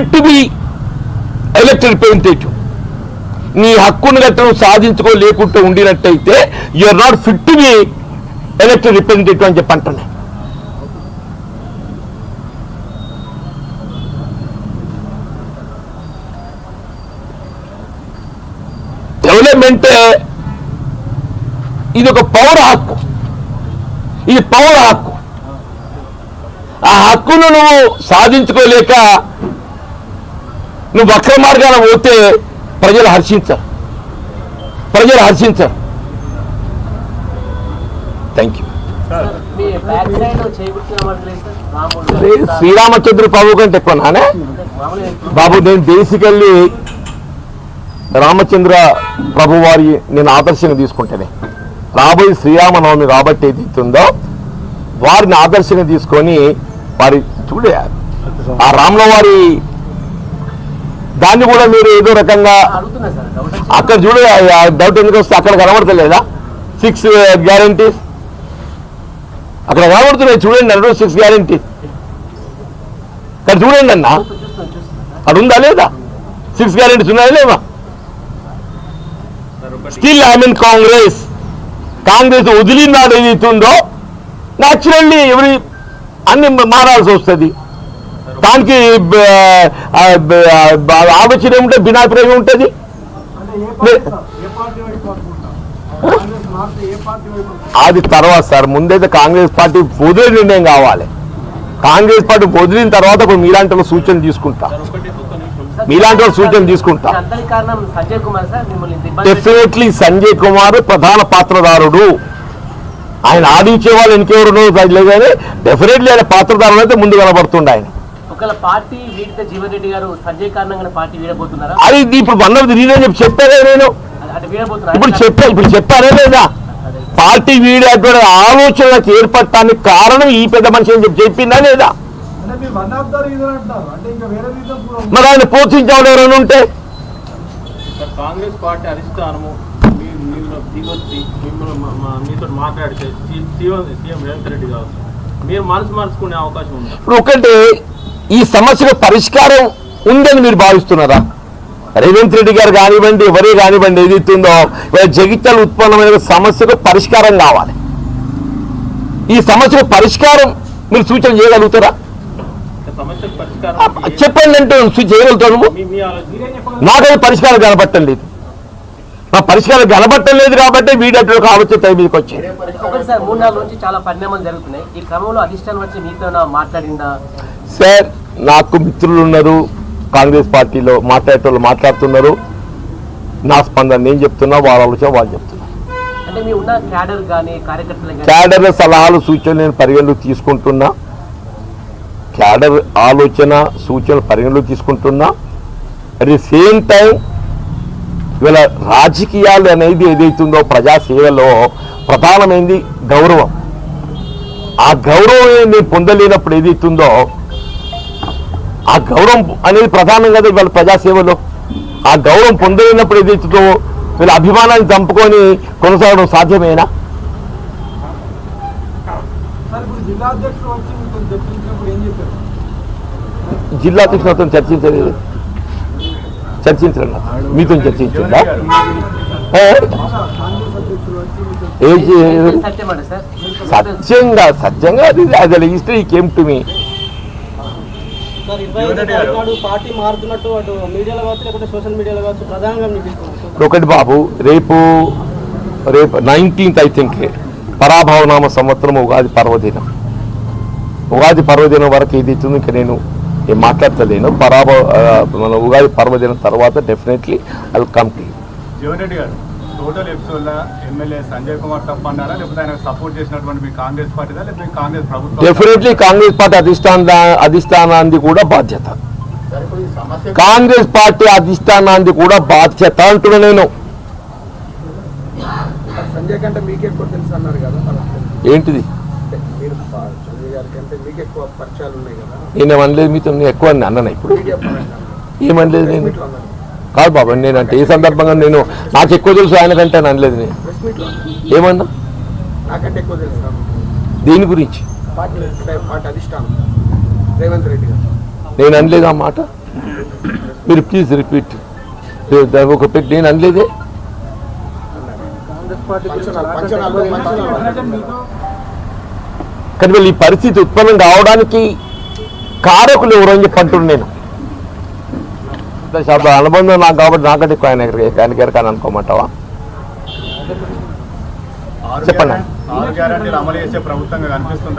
Fit to be elected representative. నీ హక్కును గట్ట సాధించుకోలేకుంటూ ఉండినట్టయితే you are not fit to be elected representative అని చెప్పి అంటున్నాను. డెవలప్మెంట్ ఇది ఒక పౌర హక్కు, ఇది పౌర హక్కు. ఆ హక్కును నువ్వు సాధించుకోలేక నువ్వు వక్ర మార్గాన పోతే ప్రజలు హర్షించరు. Thank you. శ్రీరామచంద్ర ప్రభు కంటే ఎక్కువ నానే బాబు. నేను బేసికల్లీ రామచంద్ర ప్రభు వారి నేను ఆదర్శంగా తీసుకుంటేనే రాబోయే శ్రీరామనవమి కాబట్టి ఏదైతుందో వారిని ఆదర్శంగా తీసుకొని వారి చూడే ఆ రాముల వారి దాన్ని కూడా మీరు ఏదో రకంగా అక్కడ చూడే డౌట్ ఎందుకు వస్తే అక్కడ కనబడతలేదా 6 గ్యారంటీస్ అక్కడ కనబడుతున్నాయి చూడండి అన్న 6 గ్యారంటీస్ అక్కడ చూడండి అన్న అది ఉందా లేదా 6 గ్యారంటీస్ ఉన్నాయా లేవా? స్టిల్ ఐ మీన్ కాంగ్రెస్ వదిలినాడు ఏదైతుందో న్యాచురల్లీ ఎవరి అన్ని మారాల్సి వస్తుంది. దానికి ఆలోచన ఏముంటే భిన్నాభిప్రాయం ఉంటుంది. అది తర్వాత సార్ ముందైతే కాంగ్రెస్ పార్టీ వదిలే నిర్ణయం కావాలి. కాంగ్రెస్ పార్టీ వదిలిన తర్వాత ఇప్పుడు మీలాంటి వాళ్ళ సూచన తీసుకుంటా. డెఫినెట్లీ సంజయ్ కుమార్ ప్రధాన పాత్రధారుడు. ఆయన ఆడించే వాళ్ళు ఇంకెవరు కానీ డెఫినెట్లీ ఆయన పాత్రధారులు అయితే ముందు కనబడుతుండే. ఆయన అది ఇప్పుడు అన్నది నేనే చెప్పానే నేను ఇప్పుడు చెప్పానే లేదా పార్టీ వీడేటువంటి ఆలోచనలకు ఏర్పడటానికి కారణం ఈ పెద్ద మనిషి అని చెప్పిందా లేదా? మరి ఆయన ప్రోత్సహించేవాడు ఎవరైనా ఉంటే కాంగ్రెస్ పార్టీ అధిష్టానము మీతో మాట్లాడితే సీఎం రేవంత్ రెడ్డి కావచ్చు మీరు మనసు మార్చుకునే అవకాశం ఉంది. ఒకటి ఈ సమస్యకు పరిష్కారం ఉందని మీరు భావిస్తున్నారా? రేవంత్ రెడ్డి గారు కానివ్వండి ఎవరే కానివ్వండి ఏదైతుందో జగిత్యాల ఉత్పన్నమైన సమస్యకు పరిష్కారం కావాలి. ఈ సమస్యకు పరిష్కారం మీరు సూచన చేయగలుగుతారా? చెప్పండి అంటే చేయగలుగుతాను. నాకది పరిష్కారం కనబట్టం లేదు. నా పరిష్కారం కనబట్టం లేదు కాబట్టి వీడియో కావచ్చు టైం మీదకి వచ్చాయి. సార్ నాకు మిత్రులు ఉన్నారు కాంగ్రెస్ పార్టీలో మాట్లాడేటోళ్ళు మాట్లాడుతున్నారు. నా స్పందన నేను చెప్తున్నా, వాళ్ళ ఆలోచన వాళ్ళు చెప్తున్నారు. క్యాడర్ సలహాలు సూచనలు నేను పరిగణలోకి తీసుకుంటున్నా. క్యాడర్ ఆలోచన సూచనలు పరిగణలోకి తీసుకుంటున్నా. అట్ ది సేమ్ టైం ఇవాళ రాజకీయాలు అనేది ఏదైతుందో ప్రజాసేవలో ప్రధానమైనది గౌరవం. ఆ గౌరవం నేను పొందలేనప్పుడు ఏదైతుందో ఆ గౌరవం అనేది ప్రధానం కదా ఇవాళ ప్రజాసేవలో. ఆ గౌరవం పొందలేనప్పుడు ఏదైతుందో వీళ్ళ అభిమానాన్ని చంపుకొని కొనసాగడం సాధ్యమేనా? జిల్లా అధ్యక్షులతో చర్చించలేదు. చర్చించండి మీతో చర్చించిందా? సత్యంగా అది హిస్టరీ కేమ్ టు మీ. ఒకటి బాబు రేపు 19th ఐ థింక్ పరాభవనామ సంవత్సరం ఉగాది పర్వదినం. ఉగాది పర్వదినం వరకు ఏది ఇస్తుంది ఇంకా నేను ఏం మాట్లాడతలేను. మన ఉగాది పర్వదినం తర్వాత definitely I will come to you. Jeevan Reddy గారు టోటల్ ఎపిసోడ్లో ఎమ్మెల్యే సంజయ్ కుమార్ తప్పన్నారా లేకపోతే ఆయన సపోర్ట్ చేసినటువంటి మీ కాంగ్రెస్ పార్టీదా లేకపోతే కాంగ్రెస్ ప్రభుత్వం? డెఫినెట్లీ కాంగ్రెస్ పార్టీ అధిష్టానాన్ని కూడా బాధ్యత. కాంగ్రెస్ పార్టీ అధిష్టానాన్ని కూడా బాధ్యత అంటున్నా నేను. సంజయ్ కంటే మీకు ఎక్కువ తెలుసు అన్నారు కదా, ఏంటిది? మీరు సంజయ్ గారి కంటే మీకు ఎక్కువ పరిచయాలు ఉన్నాయి కదా. నేనేమనలేదు మీతో, ఎక్కువ అన్ననా ఇప్పుడు ఏమనలేదు నేను. కాదు బాబా, నేనంటే ఏ సందర్భంగా నేను నాకు ఎక్కువ తెలుసు ఆయన కంటే అని అనలేదు. నేను ఏమన్నా నాకంటే ఎక్కువ తెలుసు దీని గురించి పార్టీ అధిష్టానం రేవంత్ రెడ్డి గారు. నేను అనలేదు ఆ మాట. మీరు ప్లీజ్ రిపీట్ ఒక పెట్టి నేను అనలేదే. కానీ వీళ్ళు ఈ పరిస్థితి ఉత్పన్నం కావడానికి కారకులు ఎవరు అని చెప్పి అంటున్నాను నేను. అనుబంధం నాకు కాబట్టి నాకంటే ఎక్కువ ఆయన ఎక్కడికైనా అనుకోమంటావా? చెప్పండి. 6 గ్యారెంటీలు అమలు చేసే ప్రభుత్వంగా కనిపిస్తుందా?